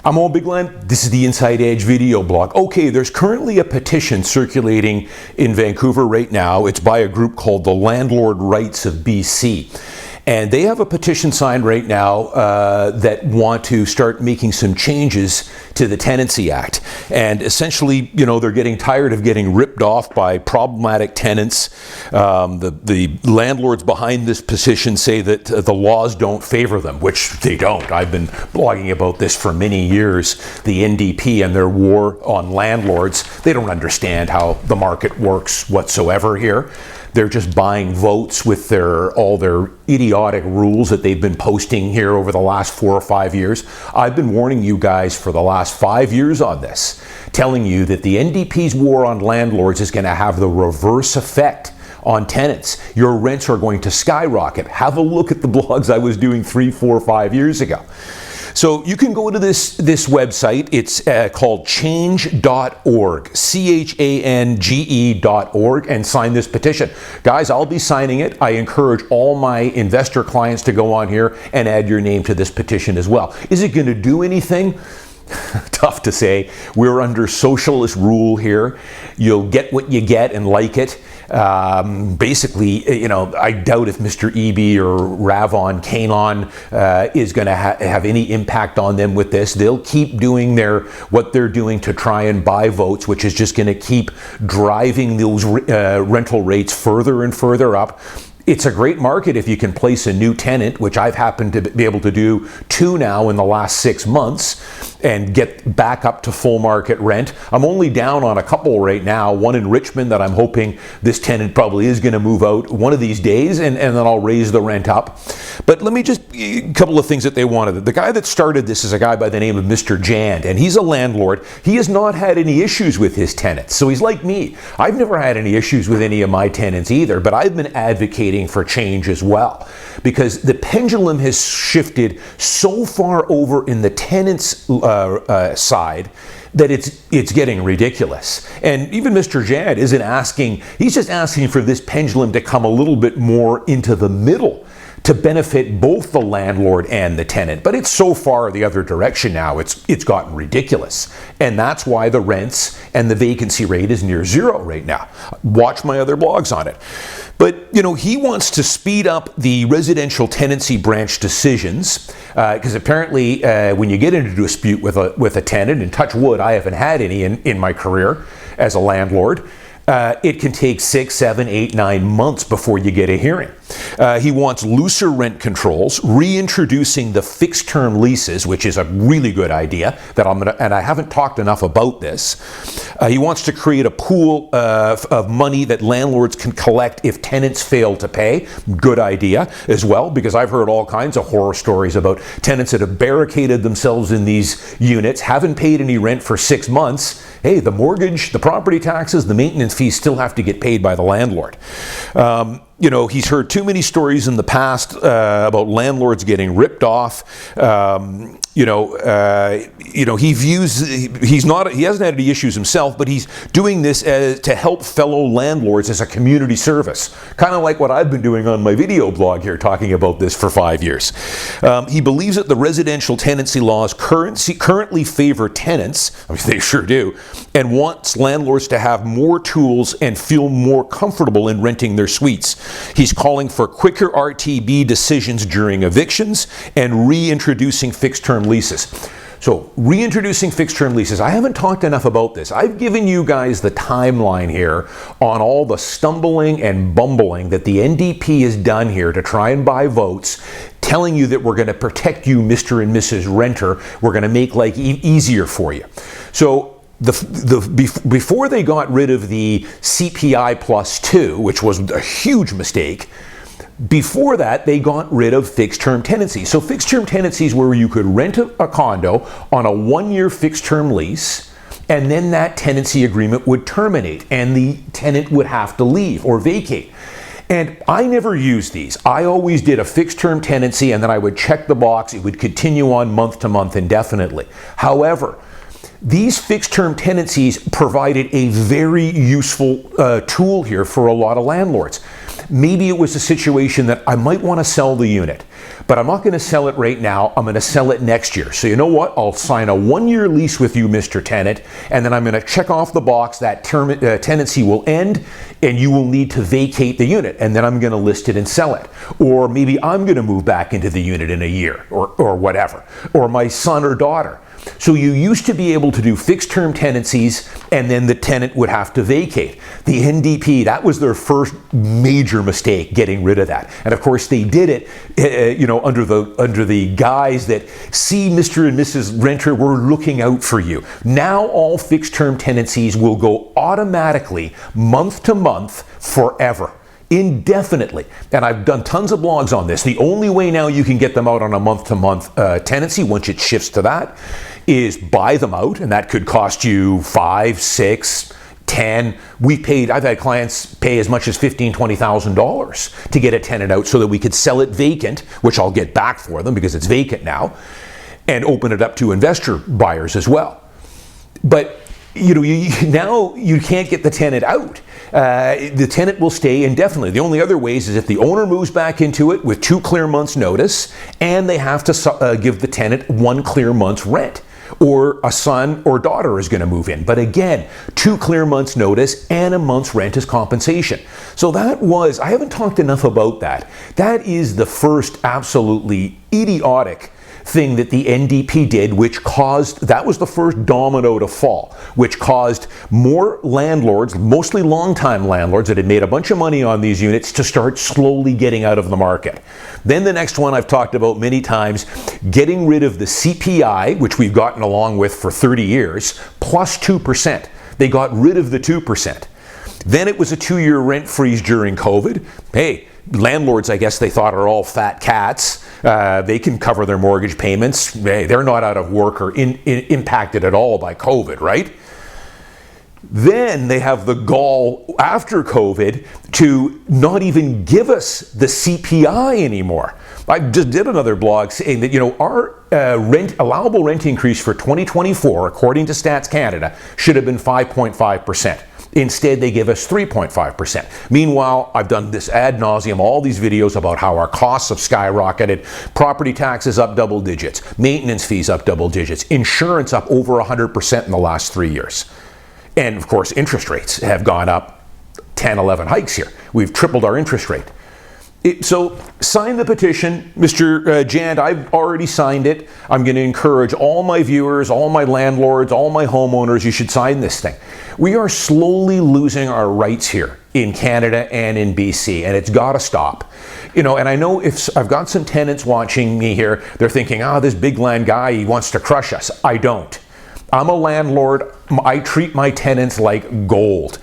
I'm Owen Bigland. This is the Inside Edge video blog. Okay, there's currently a petition circulating in Vancouver right now. It's by a group called the Landlord Rights of BC. And they have a petition signed right now that want to start making some changes to the Tenancy Act. And essentially, you know, they're getting tired of getting ripped off by problematic tenants. The landlords behind this petition say that the laws don't favor them, which they don't. I've been blogging about this for many years. The NDP and their war on landlords, they don't understand how the market works whatsoever here. They're just buying votes with all their idiotic rules that they've been posting here over the last 4 or 5 years. I've been warning you guys for the last 5 years on this, telling you that the NDP's war on landlords is going to have the reverse effect on tenants. Your rents are going to skyrocket. Have a look at the blogs I was doing 3, 4, 5 years ago. So you can go to this website. It's called change.org, change.org, and sign this petition. Guys, I'll be signing it. I encourage all my investor clients to go on here and add your name to this petition as well. Is it going to do anything? Tough to say. We're under socialist rule here. You'll get what you get and like it. Basically, you know, I doubt if Mr. Eby or Ravon Canon is going to have any impact on them with this. They'll keep doing what they're doing to try and buy votes, which is just going to keep driving those rental rates further and further up. It's a great market if you can place a new tenant, which I've happened to be able to do 2 now in the last 6 months, and get back up to full market rent. I'm only down on a couple right now, one in Richmond that I'm hoping this tenant probably is going to move out one of these days, and then I'll raise the rent up. But let me just, a couple of things that they wanted. The guy that started this is a guy by the name of Mr. Jand, and he's a landlord. He has not had any issues with his tenants. So he's like me. I've never had any issues with any of my tenants either, but I've been advocating for change as well, because the pendulum has shifted so far over in the tenants' side that it's getting ridiculous. And even Mr. Jad isn't asking, he's just asking for this pendulum to come a little bit more into the middle to benefit both the landlord and the tenant. But it's so far the other direction now, it's gotten ridiculous. And that's why the rents and the vacancy rate is near zero right now. Watch my other blogs on it. But, you know, he wants to speed up the residential tenancy branch decisions, because apparently when you get into a dispute with a tenant, and touch wood, I haven't had any in my career as a landlord, it can take 6, 7, 8, 9 months before you get a hearing. He wants looser rent controls, reintroducing the fixed term leases, which is a really good idea that and I haven't talked enough about this. He wants to create a pool of money that landlords can collect if tenants fail to pay. Good idea as well, because I've heard all kinds of horror stories about tenants that have barricaded themselves in these units, haven't paid any rent for 6 months. Hey, the mortgage, the property taxes, the maintenance fees still have to get paid by the landlord. You know, he's heard too many stories in the past about landlords getting ripped off. He hasn't had any issues himself, but he's doing this to help fellow landlords as a community service. Kind of like what I've been doing on my video blog here, talking about this for 5 years. He believes that the residential tenancy laws currently favor tenants, I mean, they sure do, and wants landlords to have more tools and feel more comfortable in renting their suites. He's calling for quicker RTB decisions during evictions and reintroducing fixed-term leases. So, reintroducing fixed-term leases. I haven't talked enough about this. I've given you guys the timeline here on all the stumbling and bumbling that the NDP has done here to try and buy votes, telling you that we're going to protect you, Mr. and Mrs. Renter. We're going to make life easier for you. So, before they got rid of the CPI plus 2, which was a huge mistake, before that, they got rid of fixed-term tenancies. So fixed-term tenancies where you could rent a condo on a 1-year fixed-term lease, and then that tenancy agreement would terminate, and the tenant would have to leave or vacate. And I never used these. I always did a fixed-term tenancy, and then I would check the box. It would continue on month to month indefinitely. However, these fixed-term tenancies provided a very useful tool here for a lot of landlords. Maybe it was a situation that I might want to sell the unit. but I'm not going to sell it right now. I'm going to sell it next year. So you know what? I'll sign a 1-year lease with you, Mr. Tenant, and then I'm going to check off the box that tenancy will end and you will need to vacate the unit, and then I'm going to list it and sell it. Or maybe I'm going to move back into the unit in a year or whatever, or my son or daughter. So you used to be able to do fixed term tenancies and then the tenant would have to vacate. The NDP, that was their first major mistake, getting rid of that. And of course they did it under the guise that, see, Mr. and Mrs. Renter, we're looking out for you. Now all fixed term tenancies will go automatically month to month forever. Indefinitely. And I've done tons of blogs on this. The only way now you can get them out on a month-to-month tenancy, once it shifts to that, is buy them out, and that could cost you $5,000, $6,000, $10,000. I've had clients pay as much as $15,000, $20,000 to get a tenant out so that we could sell it vacant, which I'll get back for them because it's vacant now, and open it up to investor buyers as well. But now you can't get the tenant out. The tenant will stay indefinitely. The only other ways is if the owner moves back into it with 2 clear months notice, and they have to give the tenant 1 clear month's rent, or a son or daughter is going to move in. But again, 2 clear months notice and a month's rent as compensation. So I haven't talked enough about that. That is the first absolutely idiotic thing that the NDP did, that was the first domino to fall, which caused more landlords, mostly long-time landlords that had made a bunch of money on these units, to start slowly getting out of the market. Then the next one I've talked about many times, getting rid of the CPI, which we've gotten along with for 30 years, plus 2%. They got rid of the 2%. Then it was a 2-year rent freeze during COVID. Hey, landlords, I guess they thought, are all fat cats. They can cover their mortgage payments. They're not out of work or impacted at all by COVID, right? Then they have the gall after COVID to not even give us the CPI anymore. I just did another blog saying that, our allowable rent increase for 2024, according to Stats Canada, should have been 5.5%. Instead, they give us 3.5%. Meanwhile, I've done this ad nauseum, all these videos about how our costs have skyrocketed, property taxes up double digits, maintenance fees up double digits, insurance up over 100% in the last 3 years. And of course, interest rates have gone up 10, 11 hikes here. We've tripled our interest rate. So sign the petition, Mr. Jand. I've already signed it. I'm going to encourage all my viewers, all my landlords, all my homeowners, you should sign this thing. We are slowly losing our rights here in Canada and in BC, and it's got to stop. And I know if I've got some tenants watching me here, they're thinking, this Bigland guy, he wants to crush us. I don't. I'm a landlord. I treat my tenants like gold.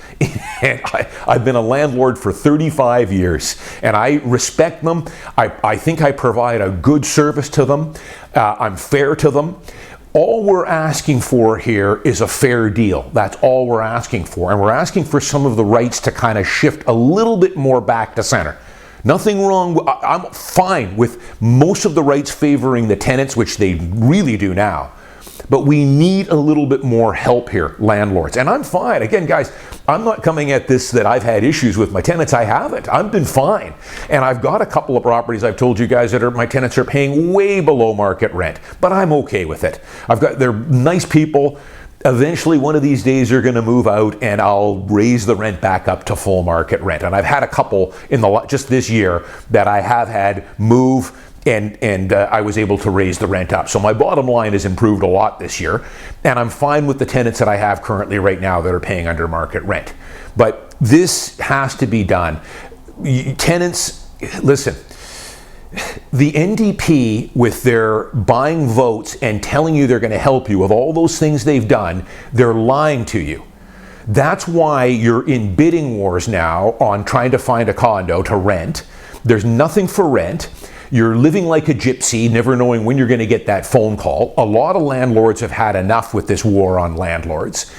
And I've been a landlord for 35 years, and I respect them. I think I provide a good service to them. I'm fair to them. All we're asking for here is a fair deal. That's all we're asking for. And we're asking for some of the rights to kind of shift a little bit more back to center. Nothing wrong. I'm fine with most of the rights favoring the tenants, which they really do now. But we need a little bit more help here, landlords. And I'm fine. Again, guys, I'm not coming at this that I've had issues with my tenants. I haven't. I've been fine. And I've got a couple of properties I've told you guys that my tenants are paying way below market rent. But I'm okay with it. They're nice people. Eventually, one of these days, they're going to move out, and I'll raise the rent back up to full market rent. And I've had a couple just this year that I have had move, and I was able to raise the rent up. So my bottom line has improved a lot this year, and I'm fine with the tenants that I have currently right now that are paying under market rent. But this has to be done. Tenants, listen, the NDP, with their buying votes and telling you they're going to help you with all those things they've done, they're lying to you. That's why you're in bidding wars now on trying to find a condo to rent. There's nothing for rent. You're living like a gypsy, never knowing when you're going to get that phone call. A lot of landlords have had enough with this war on landlords.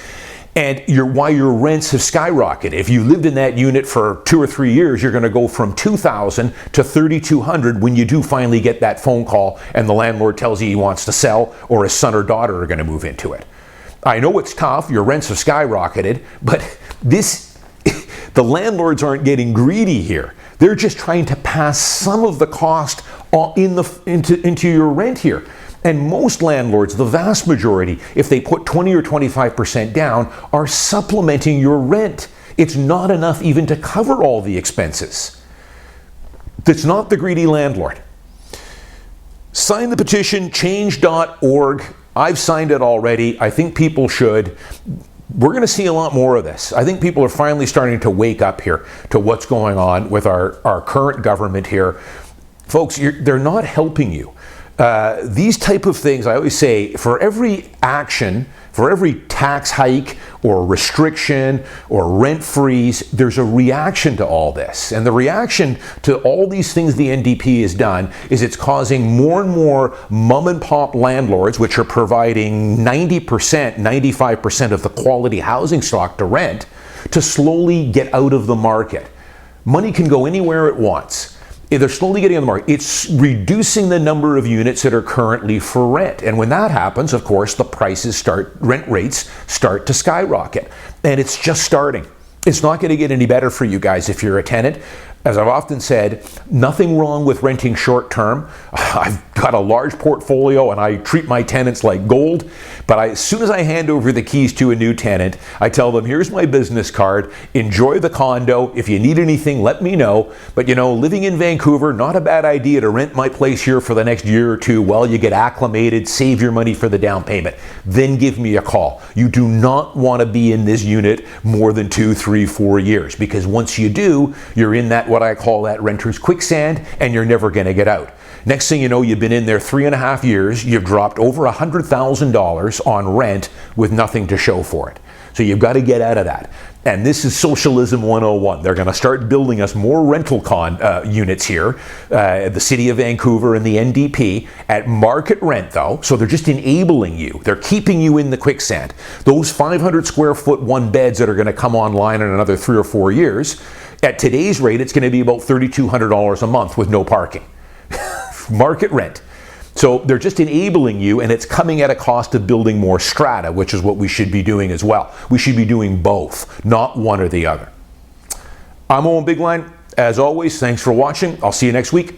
And why your rents have skyrocketed. If you lived in that unit for 2 or 3 years, you're going to go from $2,000 to $3,200 when you do finally get that phone call and the landlord tells you he wants to sell, or his son or daughter are going to move into it. I know it's tough. Your rents have skyrocketed, but the landlords aren't getting greedy here. They're just trying to pass some of the cost into your rent here. And most landlords, the vast majority, if they put 20 or 25% down, are supplementing your rent. It's not enough even to cover all the expenses. That's not the greedy landlord. Sign the petition, change.org. I've signed it already. I think people should. We're going to see a lot more of this. I think people are finally starting to wake up here to what's going on with our current government here. Folks, they're not helping you. These type of things, I always say, for every action, for every tax hike or restriction or rent freeze, there's a reaction to all this. And the reaction to all these things the NDP has done is it's causing more and more mom and pop landlords, which are providing 90%, 95% of the quality housing stock to rent, to slowly get out of the market. Money can go anywhere it wants. They're slowly getting on the market. It's reducing the number of units that are currently for rent. And when that happens, of course, the rent rates start to skyrocket. And it's just starting. It's not going to get any better for you guys if you're a tenant. As I've often said, nothing wrong with renting short term. I've got a large portfolio and I treat my tenants like gold. But as soon as I hand over the keys to a new tenant, I tell them, here's my business card. Enjoy the condo. If you need anything, let me know. But you know, living in Vancouver, not a bad idea to rent my place here for the next year or two while you get acclimated, save your money for the down payment. Then give me a call. You do not want to be in this unit more than 2, 3, 4 years, because once you do, you're in that, what I call that renter's quicksand, and you're never going to get out. Next thing you know, you've been in there 3.5 years, you've dropped over $100,000 on rent with nothing to show for it. So you've got to get out of that. And this is socialism 101. They're going to start building us more rental units here, the city of Vancouver and the NDP, at market rent though, so they're just enabling you. They're keeping you in the quicksand. Those 500 square foot one beds that are going to come online in another 3 or 4 years, at today's rate, it's going to be about $3,200 a month with no parking. Market rent. So they're just enabling you, and it's coming at a cost of building more strata, which is what we should be doing as well. We should be doing both, not one or the other. I'm Owen Bigland. As always, thanks for watching. I'll see you next week.